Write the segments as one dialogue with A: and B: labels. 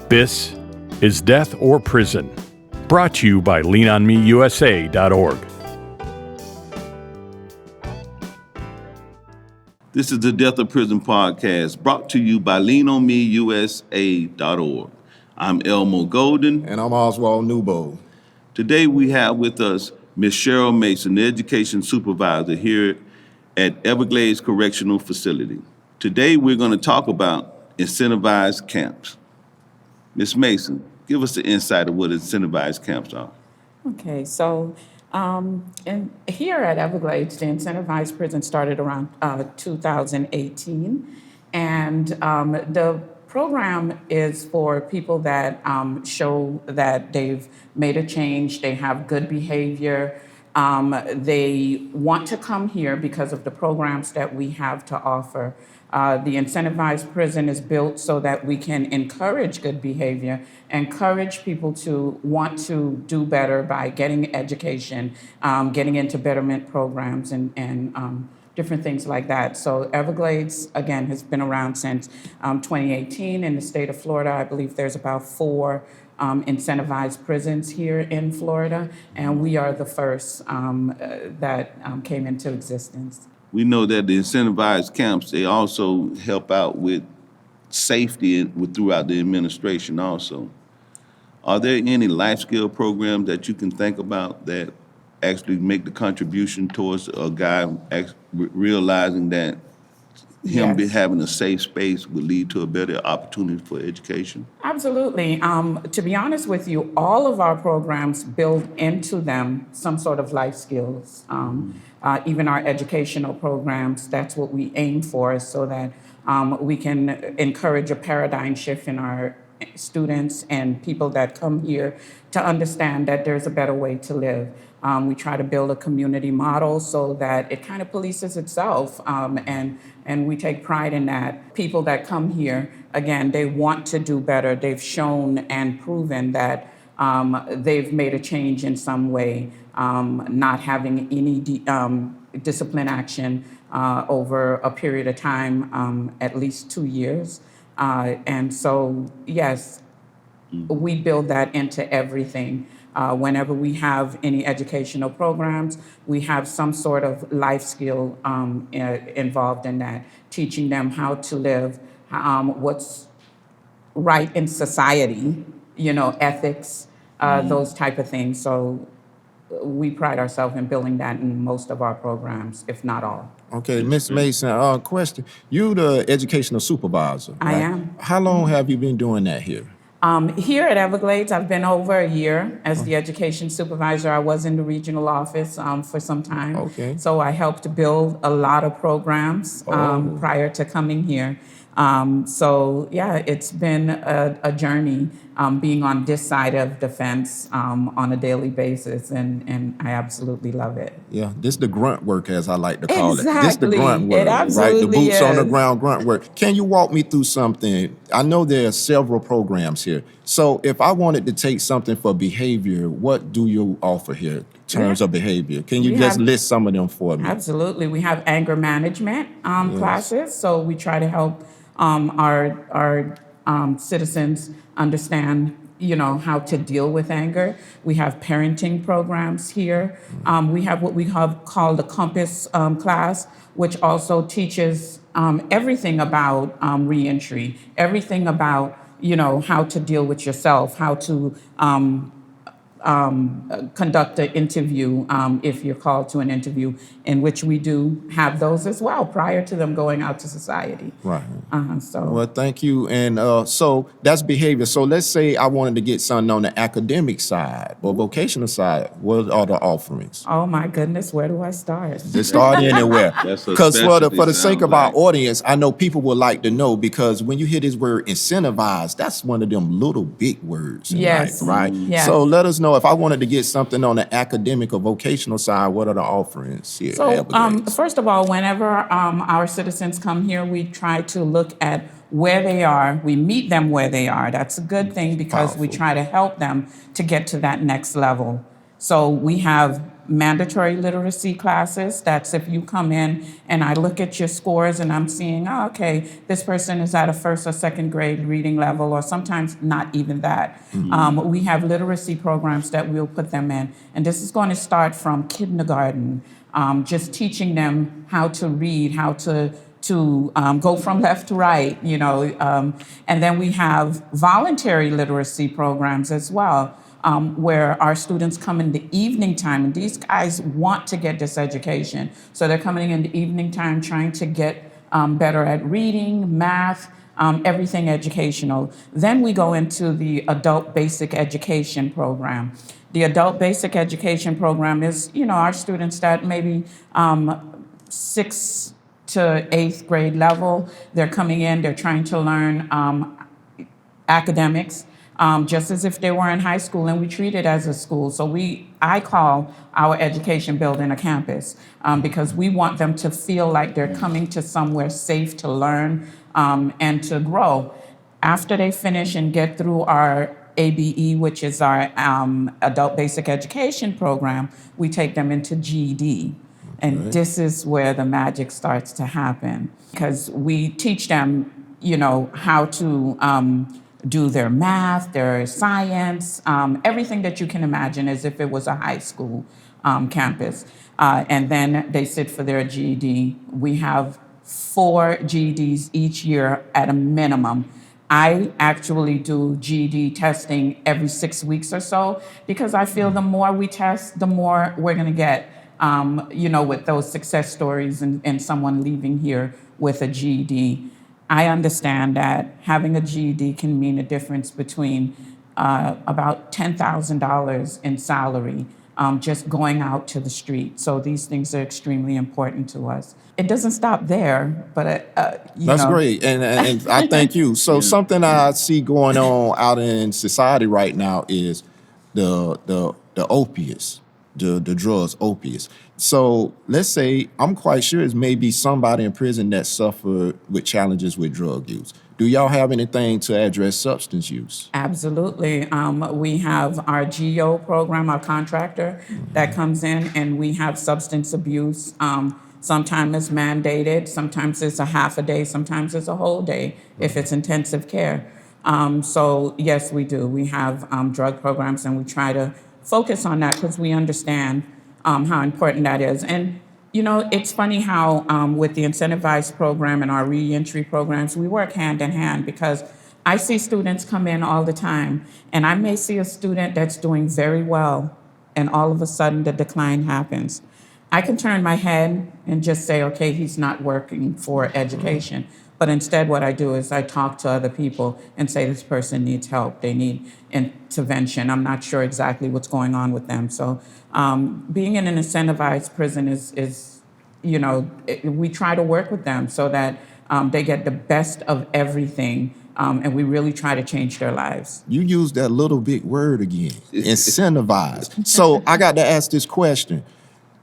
A: This is Death or Prison, brought to you by leanonmeusa.org.
B: This is the Death or Prison podcast, brought to you by leanonmeusa.org. I'm Elmo Golden.
C: And I'm Oswald Newbold.
B: Today we have with us Ms. Cheryl Mason, the Education Supervisor here at Everglades Correctional Facility. Today we're going to talk about incentivized camps. Ms. Mason, give us the insight of what incentivized camps are.
D: Okay, so here at Everglades, the incentivized prison started around 2018, and the program is for people that show that they've made a change, they have good behavior, they want to come here because of the programs that we have to offer. The incentivized prison is built so that we can encourage good behavior, encourage people to want to do better by getting education, getting into betterment programs and different things like that. So Everglades, again, has been around since 2018. In the state of Florida, I believe there's about 4 incentivized prisons here in Florida, and we are the first that came into existence.
B: We know that the incentivized camps, they also help out with safety throughout the administration also. Are there any life skill programs that you can think about that actually make the contribution towards a guy realizing that him having a safe space would lead to a better opportunity for education?
D: Absolutely. To be honest with you, all of our programs build into them some sort of life skills. Even our educational programs, that's what we aim for, so that we can encourage a paradigm shift in our students and people that come here to understand that there's a better way to live. We try to build a community model so that it kind of polices itself, and we take pride in that. People that come here, again, they want to do better. They've shown and proven that they've made a change in some way, not having any discipline action over a period of time, at least 2 years. And so, yes, we build that into everything. Whenever we have any educational programs, we have some sort of life skill involved in that, teaching them how to live, what's right in society, ethics, those type of things. So we pride ourselves in building that in most of our programs, if not all.
C: Okay, Ms. Mason, question. You the educational supervisor, right?
D: I am.
C: How long have you been doing that here?
D: Here at Everglades, I've been over a year as the education supervisor. I was in the regional office for some time.
C: Okay.
D: So I helped build a lot of programs prior to coming here. So yeah, it's been a journey being on this side of the fence on a daily basis, and I absolutely love it.
C: Yeah, this the grunt work, as I like to call it. This the
D: Exactly.
C: grunt work,
D: It
C: right? The
D: absolutely
C: boots on the
D: is.
C: ground grunt work. Can you walk me through something? I know there are several programs here. So if I wanted to take something for behavior, what do you offer here in terms of behavior? Can you just list some of them for me?
D: Absolutely. We have anger management classes, so we try to help our citizens understand, how to deal with anger. We have parenting programs here. We have what we have called the Compass class, which also teaches everything about reentry, everything about, how to deal with yourself, how to conduct an interview if you're called to an interview, in which we do have those as well prior to them going out to society.
C: Right.
D: So
C: Well, thank you. And so that's behavior. So let's say I wanted to get something on the academic side or vocational side. What are the offerings?
D: oh my goodness, where do I start?
C: Just start anywhere.
B: That's a
C: Because for the
B: specialty,
C: sake of
B: sounds
C: our audience, I know people would like to know, because when you hear this word incentivized, that's one of them little big words in
D: Yes.
C: life, right?
D: Yes.
C: So let us know, if I wanted to get something on the academic or vocational side, what are the offerings here at
D: So
C: Everglades?
D: first of all, whenever our citizens come here, we try to look at where they are. We meet them where they are. That's a good thing, because we
C: Powerful.
D: try to help them to get to that next level. So we have mandatory literacy classes. That's if you come in and I look at your scores and I'm seeing, oh, okay, this person is at a first or second grade reading level, or sometimes not even that. We have literacy programs that we'll put them in. And this is going to start from kindergarten, just teaching them how to read, how to go from left to right, and then we have voluntary literacy programs as well, where our students come in the evening time, and these guys want to get this education. So they're coming in the evening time trying to get better at reading, math, everything educational. Then we go into the adult basic education program. The adult basic education program is, our students that maybe 6th to 8th grade level. They're coming in, they're trying to learn academics, just as if they were in high school, and we treat it as a school. So I call our education building a campus, because we want them to feel like they're coming to somewhere safe to learn and to grow. After they finish and get through our ABE, which is our adult basic education program, we take them into GED. And this is where the magic starts to happen, because we teach them, how to do their math, their science, everything that you can imagine as if it was a high school campus. And then they sit for their GED. We have 4 GEDs each year at a minimum. I actually do GED testing every 6 weeks or so, because I feel the more we test, the more we're going to get. With those success stories and someone leaving here with a GED. I understand that having a GED can mean a difference between about $10,000 in salary just going out to the street. So these things are extremely important to us. It doesn't stop there, but
C: That's great, and I thank you. So something I see going on out in society right now is the opiates. The drugs, opiates. So let's say, I'm quite sure it's maybe somebody in prison that suffered with challenges with drug use. Do y'all have anything to address substance use?
D: Absolutely. We have our GO program, our contractor, that comes in, and we have substance abuse. Sometimes it's mandated, sometimes it's a half a day, sometimes it's a whole day if it's intensive care. So yes, we do. We have drug programs, and we try to focus on that because we understand how important that is. And, it's funny how with the Incentivized program and our reentry programs, we work hand in hand, because I see students come in all the time, and I may see a student that's doing very well, and all of a sudden the decline happens. I can turn my head and just say, okay, he's not working for education. But instead, what I do is I talk to other people and say, this person needs help. They need intervention. I'm not sure exactly what's going on with them. So being in an incentivized prison is we try to work with them so that they get the best of everything. And we really try to change their lives.
C: You used that little big word again, incentivized. So I got to ask this question.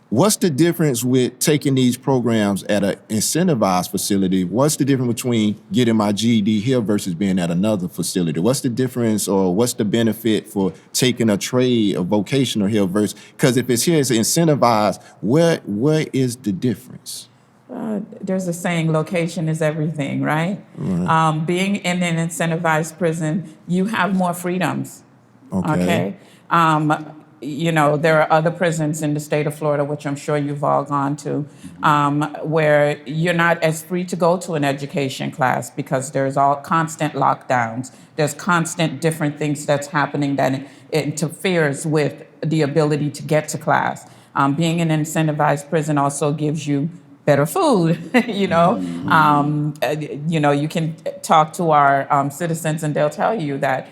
C: What's the difference with taking these programs at an incentivized facility? What's the difference between getting my GED here versus being at another facility? What's the difference, or what's the benefit for taking a trade or vocational here versus, because if it's here, it's incentivized, where is the difference?
D: There's a saying, location is everything, right? Being in an incentivized prison, you have more freedoms, okay? There are other prisons in the state of Florida, which I'm sure you've all gone to, where you're not as free to go to an education class because there's all constant lockdowns. There's constant different things that's happening that interferes with the ability to get to class. Being in an incentivized prison also gives you better food, you can talk to our citizens and they'll tell you that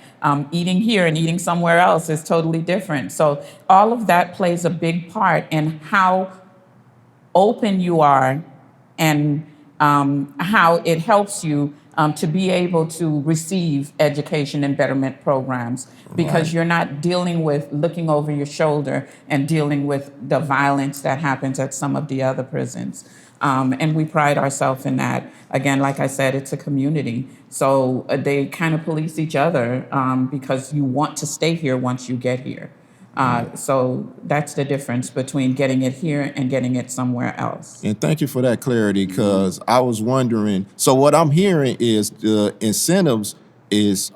D: eating here and eating somewhere else is totally different. So all of that plays a big part in how open you are and how it helps you to be able to receive education and betterment programs, because you're not dealing with looking over your shoulder and dealing with the violence that happens at some of the other prisons. And we pride ourselves in that. Again, like I said, it's a community. So they kind of police each other because you want to stay here once you get here. So that's the difference between getting it here and getting it somewhere else.
C: And thank you for that clarity, because I was wondering. So what I'm hearing is the incentives is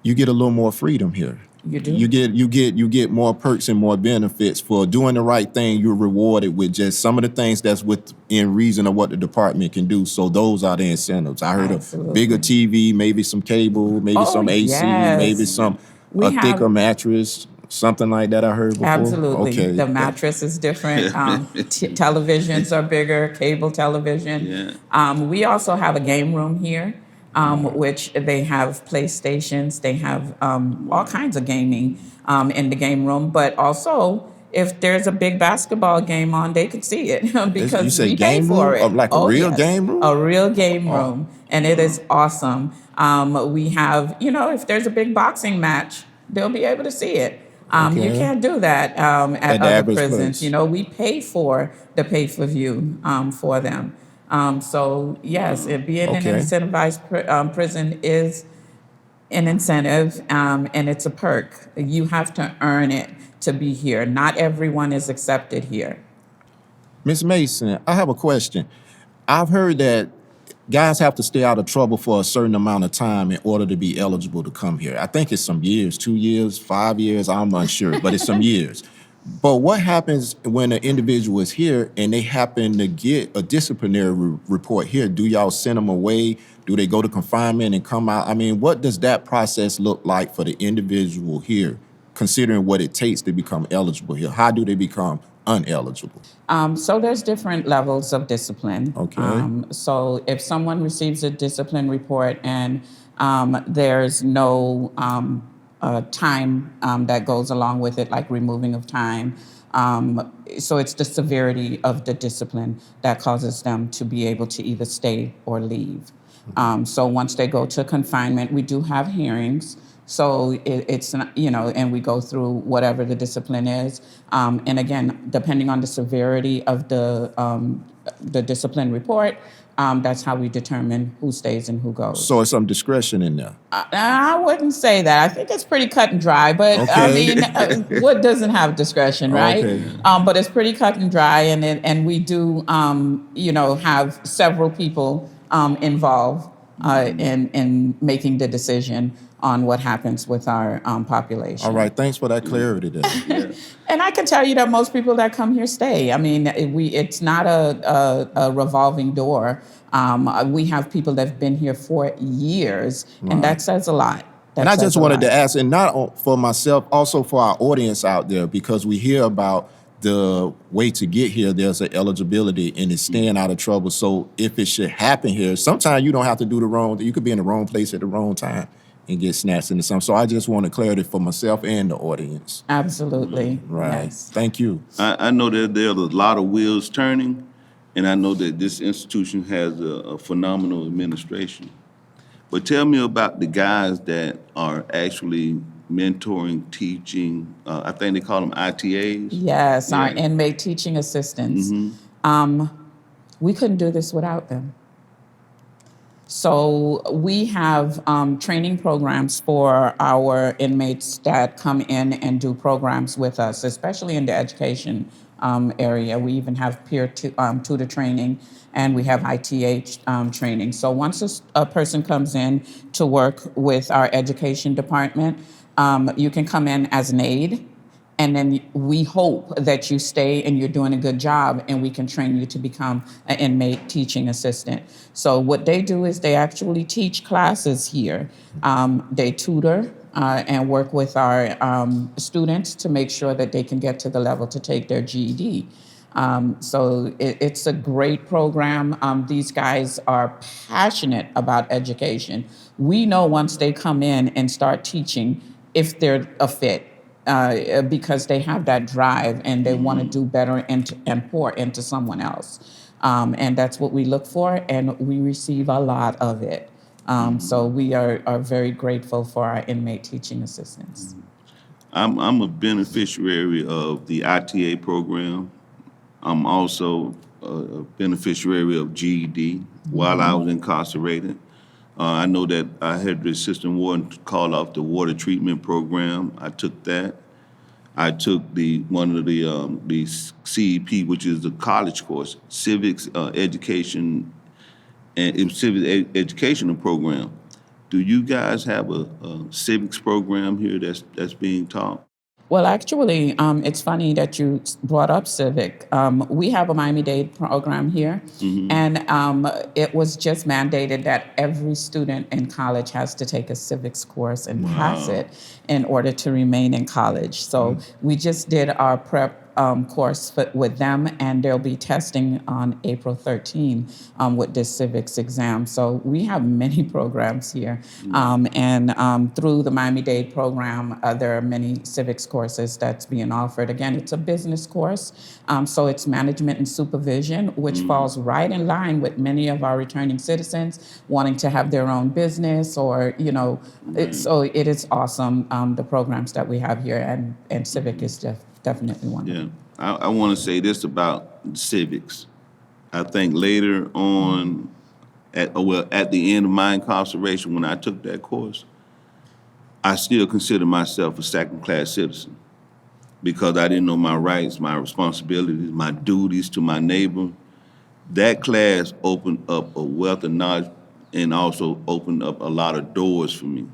C: you get a little more freedom here.
D: You do.
C: You get more perks and more benefits for doing the right thing. You're rewarded with just some of the things that's within reason of what the department can do. So those are the incentives. I heard
D: Absolutely.
C: a bigger TV, maybe some cable, maybe some AC,
D: yes.
C: maybe some
D: We
C: a
D: have-
C: thicker mattress, something like that. I heard before.
D: Absolutely.
C: Okay.
D: The mattress is different. Televisions are bigger, cable television. We also have a game room here, which they have PlayStations. They have all kinds of gaming in the game room. But also, if there's a big basketball game on, they could see it because
C: You say
D: we pay
C: game
D: for
C: room?
D: it.
C: Like a real game room?
D: A real game room. And it is awesome. We have, if there's a big boxing match, they'll be able to see it. You
C: Okay.
D: can't do that at
C: the
D: other
C: average
D: prisons.
C: place.
D: We pay for the pay-per-view for them. So yes, being an
C: Okay.
D: incentivized prison is an incentive, and it's a perk. You have to earn it to be here. Not everyone is accepted here.
C: Ms. Mason, I have a question. I've heard that guys have to stay out of trouble for a certain amount of time in order to be eligible to come here. I think it's some years, 2 years, 5 years, I'm unsure, but it's some years. But what happens when an individual is here and they happen to get a disciplinary report here? Do y'all send them away? Do they go to confinement and come out? I mean, what does that process look like for the individual here, considering what it takes to become eligible here? How do they become uneligible?
D: So there's different levels of discipline.
C: Okay.
D: So if someone receives a discipline report and there's no time that goes along with it, like removing of time, so it's the severity of the discipline that causes them to be able to either stay or leave. So once they go to confinement, we do have hearings. So it's not, and we go through whatever the discipline is. And again, depending on the severity of the discipline report, that's how we determine who stays and who goes.
C: So it's some discretion in there.
D: I wouldn't say that. I think it's pretty cut and dry, but I
C: Okay.
D: mean, what doesn't have discretion, right?
C: Okay.
D: But it's pretty cut and dry, and we do, have several people involved in making the decision on what happens with our population.
C: All right, thanks for that clarity there.
D: And I can tell you that most people that come here stay. I mean, it's not a revolving door. We have people that have been here for years, and that says a lot.
C: And I just wanted to ask, and not for myself, also for our audience out there, because we hear about the way to get here, there's an eligibility and it's staying out of trouble. So if it should happen here, sometimes you don't have to do you could be in the wrong place at the wrong time and get snatched into something. So I just wanted clarity for myself and the audience.
D: Absolutely.
C: Right.
D: Yes.
C: Thank you.
B: I know that there are a lot of wheels turning, and I know that this institution has a phenomenal administration. But tell me about the guys that are actually mentoring, teaching, I think they call them ITAs.
D: Yes, our
B: Yeah.
D: inmate teaching assistants. We couldn't do this without them. So we have training programs for our inmates that come in and do programs with us, especially in the education area. We even have peer tutor training, and we have ITH training. So once a person comes in to work with our education department, you can come in as an aide, and then we hope that you stay and you're doing a good job, and we can train you to become an inmate teaching assistant. So what they do is they actually teach classes here. They tutor and work with our students to make sure that they can get to the level to take their GED. So it's a great program. These guys are passionate about education. We know once they come in and start teaching if they're a fit. Because they have that drive and they want to do better and pour into someone else. And that's what we look for, and we receive a lot of it. So we are very grateful for our inmate teaching assistants.
B: I'm a beneficiary of the ITA program. I'm also a beneficiary of GED while I was incarcerated. I know that I had the assistant warden call off the water treatment program. I took that. I took one of the CEP, which is the college course, civics education, and it was educational program. Do you guys have a civics program here that's being taught?
D: Well, actually, it's funny that you brought up civic. We have a Miami-Dade program here, and it was just mandated that every student in college has to take a civics course and pass it in order to remain in college. So we just did our prep course with them, and they'll be testing on April 13 with this civics exam. So we have many programs here, and through the Miami-Dade program, there are many civics courses that's being offered. Again, it's a business course, so it's management and supervision, which falls right in line with many of our returning citizens wanting to have their own business, or so it is awesome, the programs that we have here, and civic is definitely one of them.
B: Yeah, I want to say this about civics. I think later on, at the end of my incarceration, when I took that course, I still consider myself a second-class citizen because I didn't know my rights, my responsibilities, my duties to my neighbor. That class opened up a wealth of knowledge and also opened up a lot of doors for me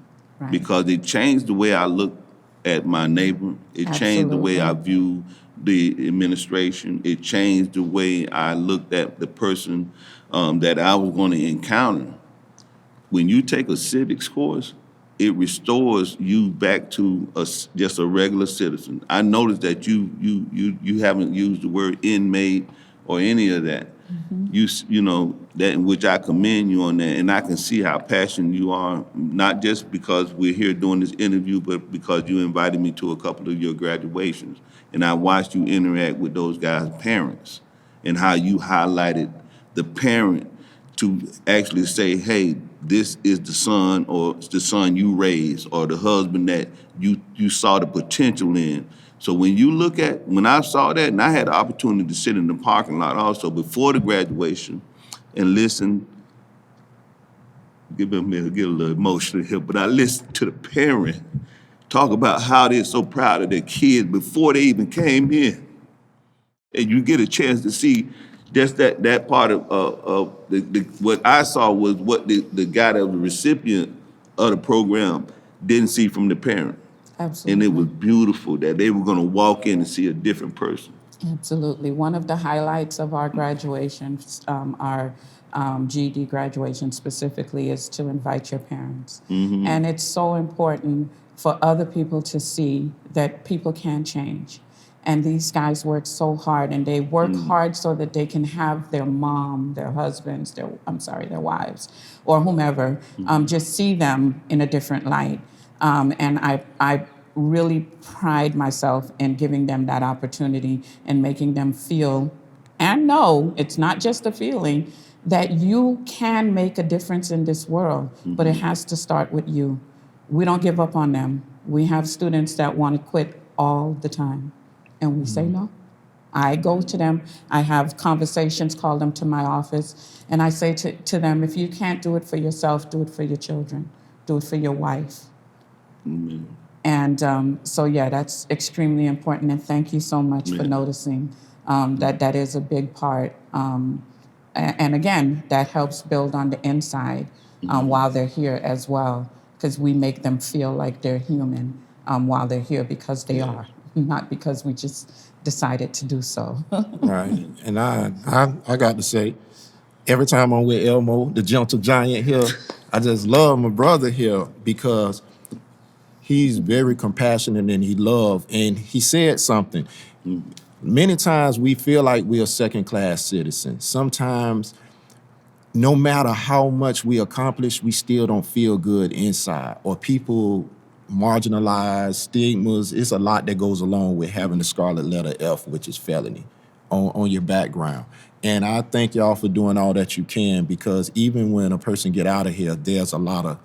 B: because it changed the way I look at my neighbor. It changed the way I view the administration. It changed the way I looked at the person that I was going to encounter. When you take a civics course, it restores you back to just a regular citizen. I noticed that you haven't used the word inmate or any of that. You know that, in which I commend you on that, and I can see how passionate you are, not just because we're here doing this interview, but because you invited me to a couple of your graduations, and I watched you interact with those guys' parents, and how you highlighted the parent to actually say, hey, this is the son, or the son you raised, or the husband that you saw the potential in. So when I saw that, and I had the opportunity to sit in the parking lot also before the graduation and listen, get a little emotional here, but I listened to the parent talk about how they're so proud of their kids before they even came in. And you get a chance to see just that part of what I saw was what the guy that was the recipient of the program didn't see from the parent.
D: Absolutely.
B: And it was beautiful that they were going to walk in and see a different person.
D: Absolutely. One of the highlights of our graduations, our GED graduation specifically, is to invite your parents. And it's so important for other people to see that people can change. And these guys work so hard, and they work hard so that they can have their mom, their husbands, their wives, or whomever, just see them in a different light. And I really pride myself in giving them that opportunity and making them feel and know, it's not just a feeling, that you can make a difference in this world, but it has to start with you. We don't give up on them. We have students that want to quit all the time, and we say no. I go to them, I have conversations, call them to my office, and I say to them, if you can't do it for yourself, do it for your children, do it for your wife. And so, yeah, that's extremely important, and thank you so much for noticing that is a big part. And again, that helps build on the inside while they're here as well, because we make them feel like they're human while they're here, because they are, not because we just decided to do so.
C: Right. And I got to say, every time I'm with Elmo, the gentle giant here, I just love my brother here because he's very compassionate and he loves, and he said something. Many times we feel like we're second-class citizens. Sometimes, no matter how much we accomplish, we still don't feel good inside, or people marginalized, stigmas. It's a lot that goes along with having the scarlet letter F, which is felony, on your background. And I thank y'all for doing all that you can, because even when a person get out of here, there's a lot of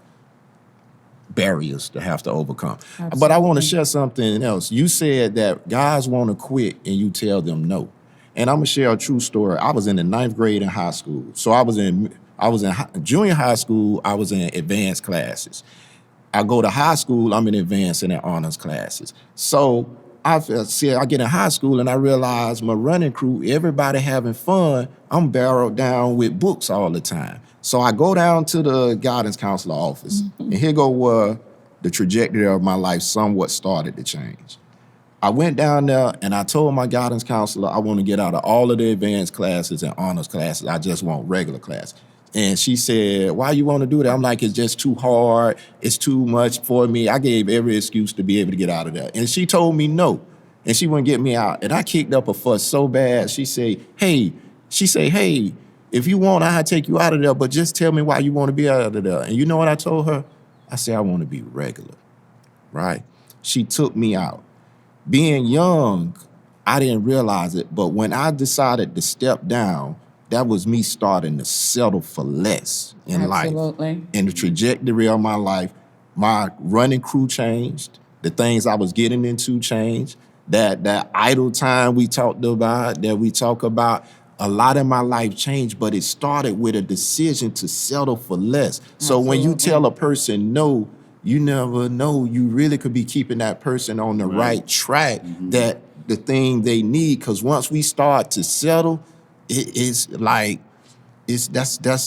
C: barriers to have to overcome. Absolutely. But I want to share something else. You said that guys want to quit and you tell them no. And I'm going to share a true story. I was in the 9th grade in high school. So I was in junior high school, I was in advanced classes. I go to high school, I'm in advanced and in honors classes. So I get in high school and I realize my running crew, everybody having fun, I'm barreled down with books all the time. So I go down to the guidance counselor office, and here go where the trajectory of my life somewhat started to change. I went down there and I told my guidance counselor I want to get out of all of the advanced classes and honors classes. I just want regular class. And she said, why you want to do that? I'm like, it's just too hard. It's too much for me. I gave every excuse to be able to get out of there. And she told me no. And she wouldn't get me out. And I kicked up a fuss so bad. She said, hey, if you want, I'll take you out of there, but just tell me why you want to be out of there. And you know what I told her? I said, I want to be regular, right? She took me out. Being young, I didn't realize it, but when I decided to step down, that was me starting to settle for less in life.
D: Absolutely.
C: And the trajectory of my life, my running crew changed. The things I was getting into changed. That idle time we talk about, a lot of my life changed, but it started with a decision to settle for less. So when you tell a person no, you never know. You really could be keeping that person on the right track, that the thing they need. Because once we start to settle, that's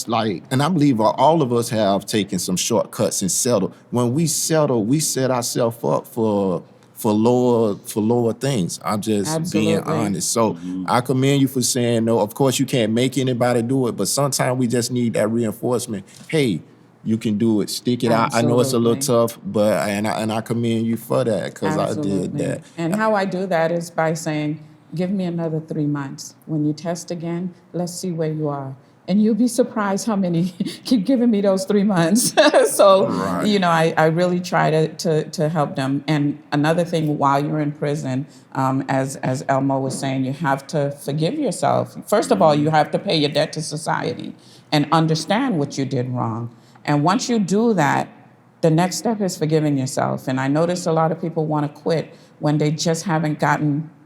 C: like, and I believe all of us have taken some shortcuts and settled. When we settle, we set ourselves up for lower things. I'm just being honest. So I commend you for saying no. Of course, you can't make anybody do it, but sometimes we just need that reinforcement. Hey, you can do it. Stick it out. I know it's a little tough, but and I commend you for that, because I did that.
D: And how I do that is by saying, give me another 3 months. When you test again, let's see where you are. And you'll be surprised how many keep giving me those 3 months. So, I really try to help them. And another thing, while you're in prison, as Elmo was saying, you have to forgive yourself. First of all, you have to pay your debt to society and understand what you did wrong. And once you do that, the next step is forgiving yourself. And I notice a lot of people want to quit when they just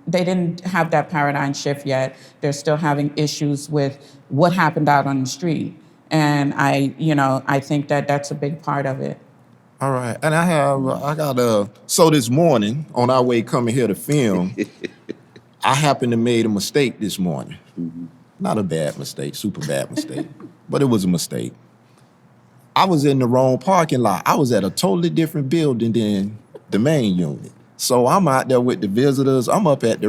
D: they didn't have that paradigm shift yet. They're still having issues with what happened out on the street. And I think that that's a big part of it.
C: All right. And so this morning, on our way coming here to film, I happened to made a mistake this morning. Not a bad mistake, super bad mistake, but it was a mistake. I was in the wrong parking lot. I was at a totally different building than the main unit. So I'm out there with the visitors. I'm up at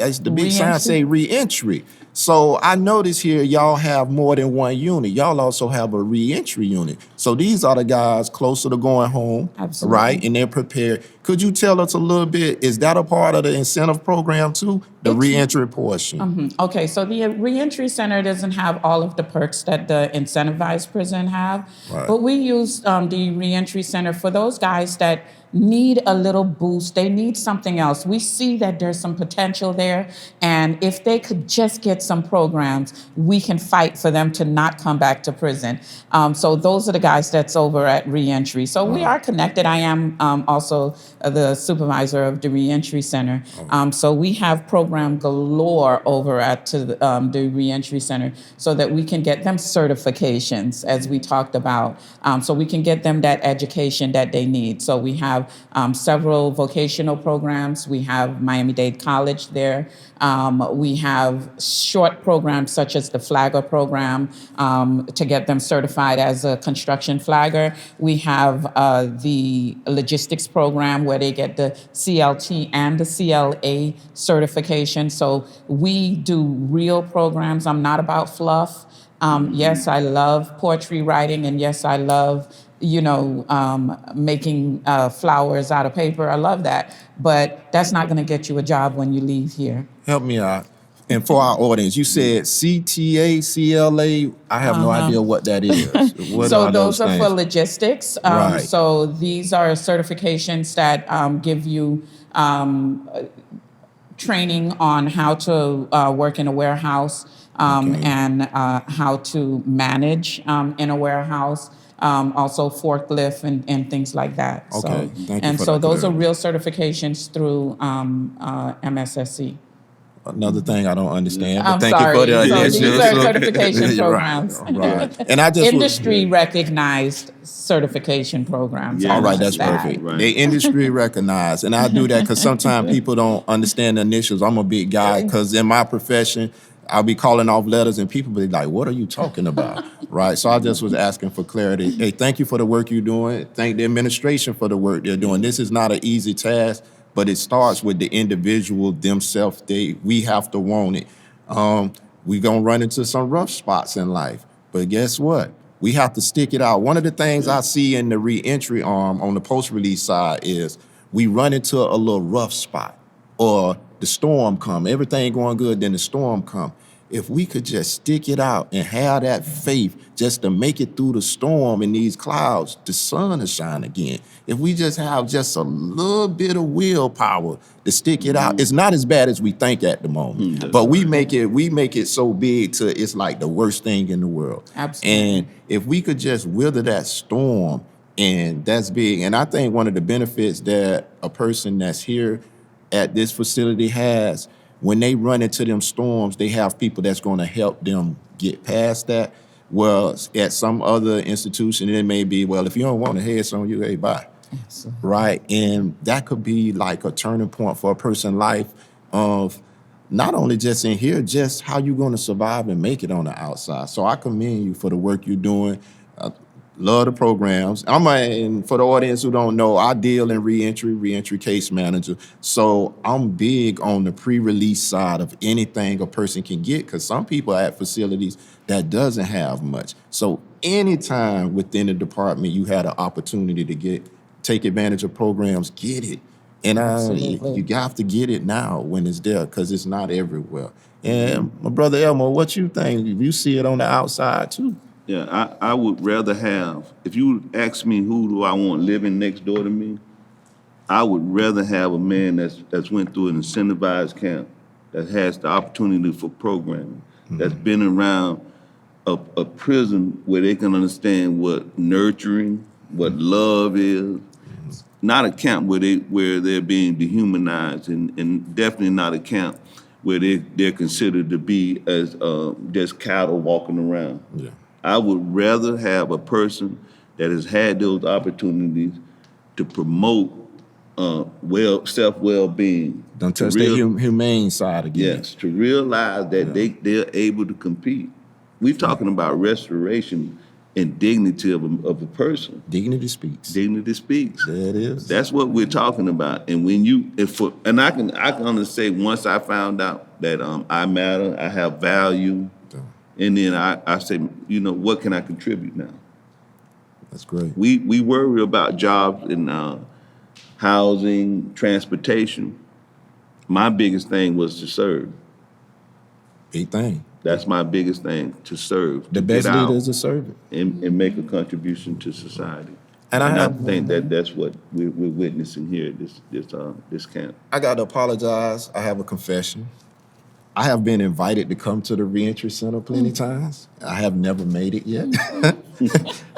C: as the big sign say, re-entry. So I notice here y'all have more than one unit. Y'all also have a re-entry unit. So these are the guys closer to going home, right? And they're prepared. Could you tell us a little bit, is that a part of the incentive program too? The re-entry portion?
D: Okay, so the re-entry center doesn't have all of the perks that the incentivized prison have, but we use the re-entry center for those guys that need a little boost. They need something else. We see that there's some potential there, and if they could just get some programs, we can fight for them to not come back to prison. So those are the guys that's over at reentry. So we are connected. I am also the supervisor of the reentry center. So we have program galore over at the reentry center, so that we can get them certifications, as we talked about, so we can get them that education that they need. So we have several vocational programs. We have Miami-Dade College there. We have short programs such as the Flagger program to get them certified as a construction flagger. We have the logistics program where they get the CLT and the CLA certification. So we do real programs. I'm not about fluff. Yes, I love poetry writing, and yes, I love making flowers out of paper. I love that. But that's not going to get you a job when you leave here.
C: Help me out. And for our audience, you said CTA, CLA. I have no idea what that is. What
D: so
C: are
D: those are
C: things?
D: for logistics.
C: Right.
D: So these are certifications that give you training on how to work in a warehouse and how to manage in a warehouse. Also forklift and things like that.
C: Okay, thank you
D: and
C: for
D: so
C: that
D: those are
C: clarity.
D: real certifications through MSSC.
C: Another thing I don't understand, but
D: I'm
C: thank you for
D: sorry.
C: the
D: So
C: initial.
D: these are certification programs.
C: Right. And I just was,
D: Industry recognized certification programs.
C: all
D: I'll
C: right,
B: Yes,
D: add
C: that's
B: yes,
D: that.
C: perfect.
B: right.
C: They industry recognized, and I do that because sometimes people don't understand the initials. I'm a big guy because in my profession, I'll be calling off letters, and people be like, "What are you talking about?" Right. So I just was asking for clarity. Hey, thank you for the work you're doing. Thank the administration for the work they're doing. This is not an easy task, but it starts with the individual themselves. We have to want it. We gonna run into some rough spots in life, but guess what? We have to stick it out. One of the things I see in the reentry arm on the post-release side is we run into a little rough spot, or the storm come. Everything going good, then the storm come. If we could just stick it out and have that faith just to make it through the storm in these clouds, the sun will shine again. If we just have just a little bit of willpower to stick it out, it's not as bad as we think at the moment. But we make it so big to it's like the worst thing in the world.
D: Absolutely.
C: And if we could just weather that storm, and that's big. And I think one of the benefits that a person that's here at this facility has, when they run into them storms, they have people that's going to help them get past that. Well, at some other institution, it may be, well, if you don't want to head on you, hey, bye.
D: Absolutely.
C: Right. And that could be like a turning point for a person's life of not only just in here, just how you're going to survive and make it on the outside. So I commend you for the work you're doing. Love the programs. And for the audience who don't know, I deal in reentry case manager. So I'm big on the pre-release side of anything a person can get, because some people are at facilities that doesn't have much. So anytime within the department you had an opportunity to take advantage of programs, get it. And
D: Absolutely.
C: you have to get it now when it's there, because it's not everywhere. And my brother Elmo, what you think? You see it on the outside too.
B: Yeah, I would rather have, if you ask me who do I want living next door to me, I would rather have a man that's went through an incentivized camp, that has the opportunity for programming, that's been around a prison where they can understand what nurturing, what love is. Not a camp where they're being dehumanized, and definitely not a camp where they're considered to be as just cattle walking around.
C: Yeah.
B: I would rather have a person that has had those opportunities to promote self-well-being.
C: Don't touch
B: To
C: the humane side again.
B: Yes, to realize that they're able to compete. We're talking about restoration and dignity of a person.
C: Dignity speaks.
B: Dignity speaks.
C: There it is.
B: That's what we're talking about. And when I can honestly say, once I found out that I matter, I have value, and then I say, what can I contribute now?
C: That's great.
B: We worry about jobs and housing, transportation. My biggest thing was to serve.
C: Big thing.
B: That's my biggest thing, to serve.
C: The
B: to
C: best
B: get out
C: leader is a servant.
B: and make a contribution to society.
C: And I
B: think that's what we're witnessing here at this camp.
C: I got to apologize. I have a confession. I have been invited to come to the reentry center plenty times. I have never made it yet.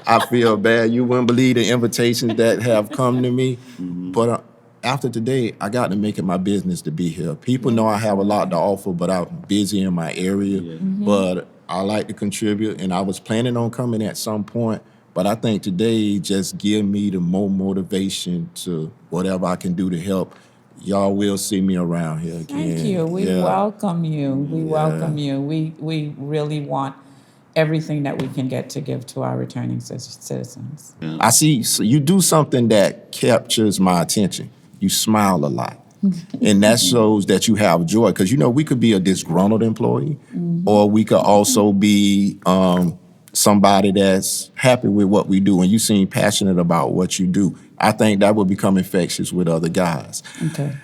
C: I feel bad. You wouldn't believe the invitations that have come to me. But after today, I got to make it my business to be here. People know I have a lot to offer, but I'm busy in my area. But I like to contribute, and I was planning on coming at some point. But I think today just give me the more motivation to whatever I can do to help. Y'all will see me around here again.
D: Thank you. We welcome you. We welcome you. We really want everything that we can get to give to our returning citizens.
C: I see, so you do something that captures my attention. You smile a lot. And that shows that you have joy. Because, we could be a disgruntled employee, or we could also be somebody that's happy with what we do, and you seem passionate about what you do. I think that will become infectious with other guys.
D: Okay.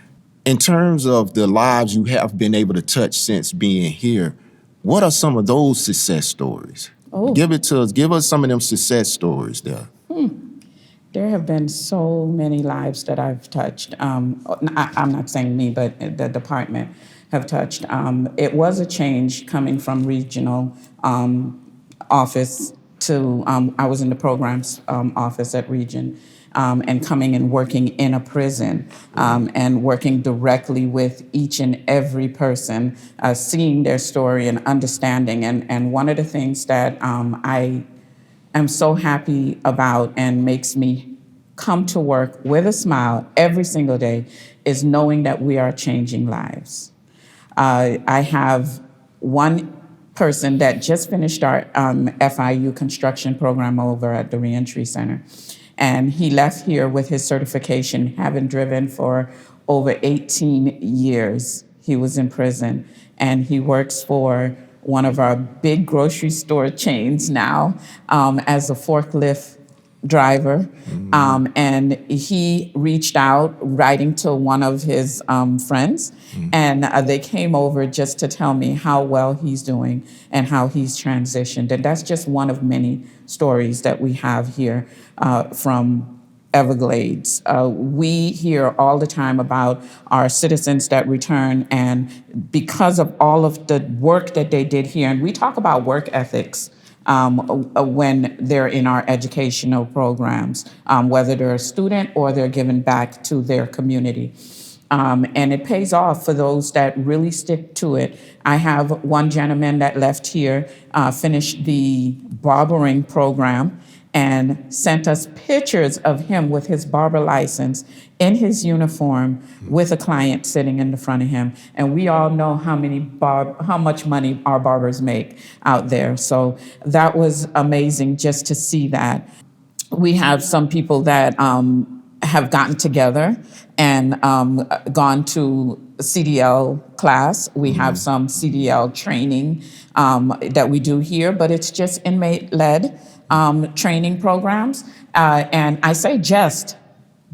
C: In terms of the lives you have been able to touch since being here, what are some of those success stories?
D: Oh.
C: Give it to us. Give us some of them success stories there.
D: There have been so many lives that I've touched. I'm not saying me, but the department have touched. It was a change coming from regional office I was in the programs office at Region, and coming and working in a prison, and working directly with each and every person, seeing their story and understanding. And one of the things that I am so happy about and makes me come to work with a smile every single day is knowing that we are changing lives. I have one person that just finished our FIU construction program over at the Reentry Center. And he left here with his certification, having driven for over 18 years. He was in prison, and he works for one of our big grocery store chains now as a forklift driver. And he reached out, writing to one of his friends, and they came over just to tell me how well he's doing and how he's transitioned. And that's just one of many stories that we have here from Everglades. We hear all the time about our citizens that return, and because of all of the work that they did here, and we talk about work ethics when they're in our educational programs, whether they're a student or they're giving back to their community. And it pays off for those that really stick to it. I have one gentleman that left here, finished the barbering program, and sent us pictures of him with his barber license in his uniform with a client sitting in the front of him. And we all know how much money our barbers make out there. So that was amazing just to see that. We have some people that have gotten together and gone to CDL class. We have some CDL training that we do here, but it's just inmate-led training programs. And I say just,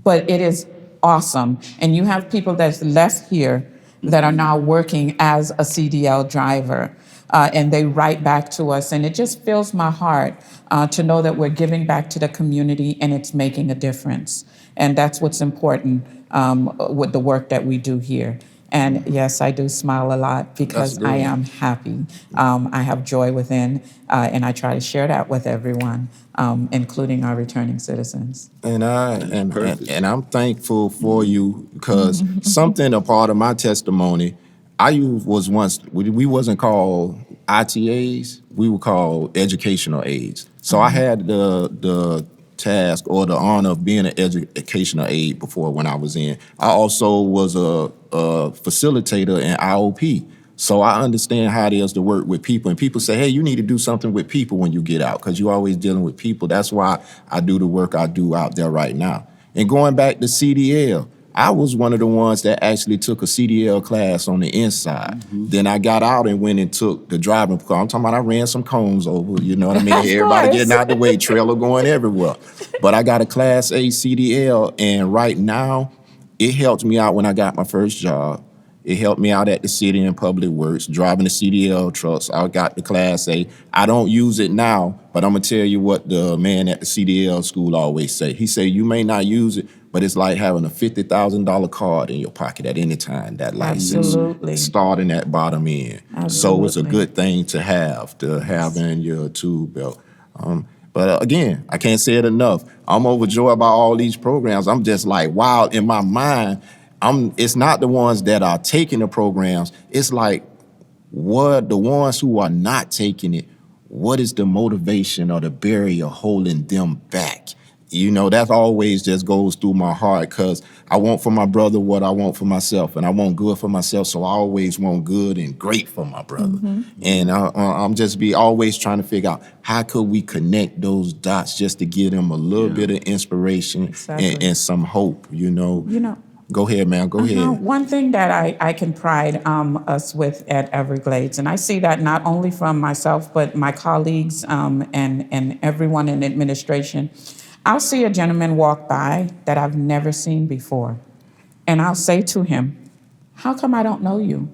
D: but it is awesome. And you have people that's left here that are now working as a CDL driver. And they write back to us, and it just fills my heart to know that we're giving back to the community and it's making a difference. And that's what's important with the work that we do here. And yes, I do smile a lot because I am happy. I have joy within, and I try to share that with everyone, including our returning citizens.
C: And I'm thankful for you because something a part of my testimony, was once we wasn't called ITAs, we were called educational aides. So I had the task or the honor of being an educational aide before when I was in. I also was a facilitator in IOP. So I understand how it is to work with people. And people say, hey, you need to do something with people when you get out because you're always dealing with people. That's why I do the work I do out there right now. And going back to CDL, I was one of the ones that actually took a CDL class on the inside. Then I got out and went and took the driving class. I'm talking about I ran some cones over, you know what I mean? Everybody getting out the way, trailer going everywhere. But I got a Class A CDL, and right now, it helped me out when I got my first job. It helped me out at the city and public works, driving the CDL trucks. I got the Class A. I don't use it now, but I'm gonna tell you what the man at the CDL school always say. He say, you may not use it, but it's like having a $50,000 card in your pocket at any time, that license.
D: Absolutely.
C: Starting at bottom end.
D: Absolutely.
C: So it's a good thing to have in your tool belt. But again, I can't say it enough. I'm overjoyed by all these programs. I'm just like, wow, in my mind, it's not the ones that are taking the programs. It's like, what the ones who are not taking it, what is the motivation or the barrier holding them back? You know, that always just goes through my heart because I want for my brother what I want for myself, and I want good for myself, so I always want good and great for my brother. And I'm just always trying to figure out how could we connect those dots just to give them a little bit of inspiration and some hope, you know. Go ahead, man. Go ahead.
D: One thing that I can pride us with at Everglades, and I see that not only from myself, but my colleagues and everyone in administration, I'll see a gentleman walk by that I've never seen before, and I'll say to him, how come I don't know you?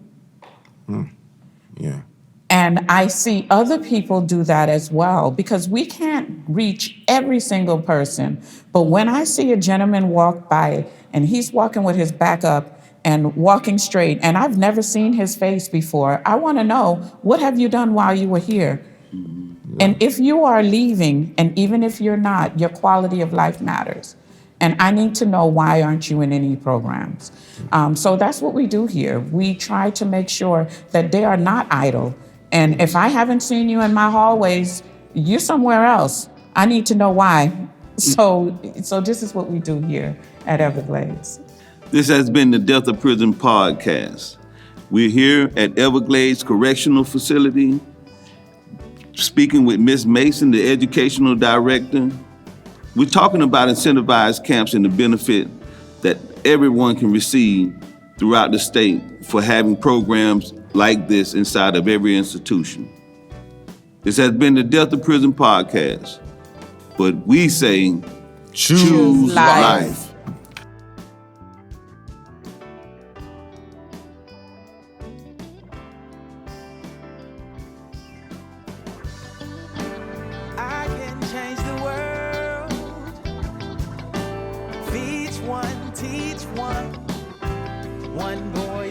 C: Yeah.
D: And I see other people do that as well, because we can't reach every single person. But when I see a gentleman walk by and he's walking with his back up and walking straight, and I've never seen his face before, I want to know, what have you done while you were here? And if you are leaving, and even if you're not, your quality of life matters. And I need to know, why aren't you in any programs? So that's what we do here. We try to make sure that they are not idle. And if I haven't seen you in my hallways, you're somewhere else. I need to know why. So this is what we do here at Everglades.
B: This has been the Death of Prison podcast. We're here at Everglades Correctional Facility, speaking with Ms. Mason, the educational director. We're talking about incentivized camps and the benefit that everyone can receive throughout the state for having programs like this inside of every institution. This has been the Death of Prison podcast, but we say, choose life.
E: I can change the world. Feed one, teach one boy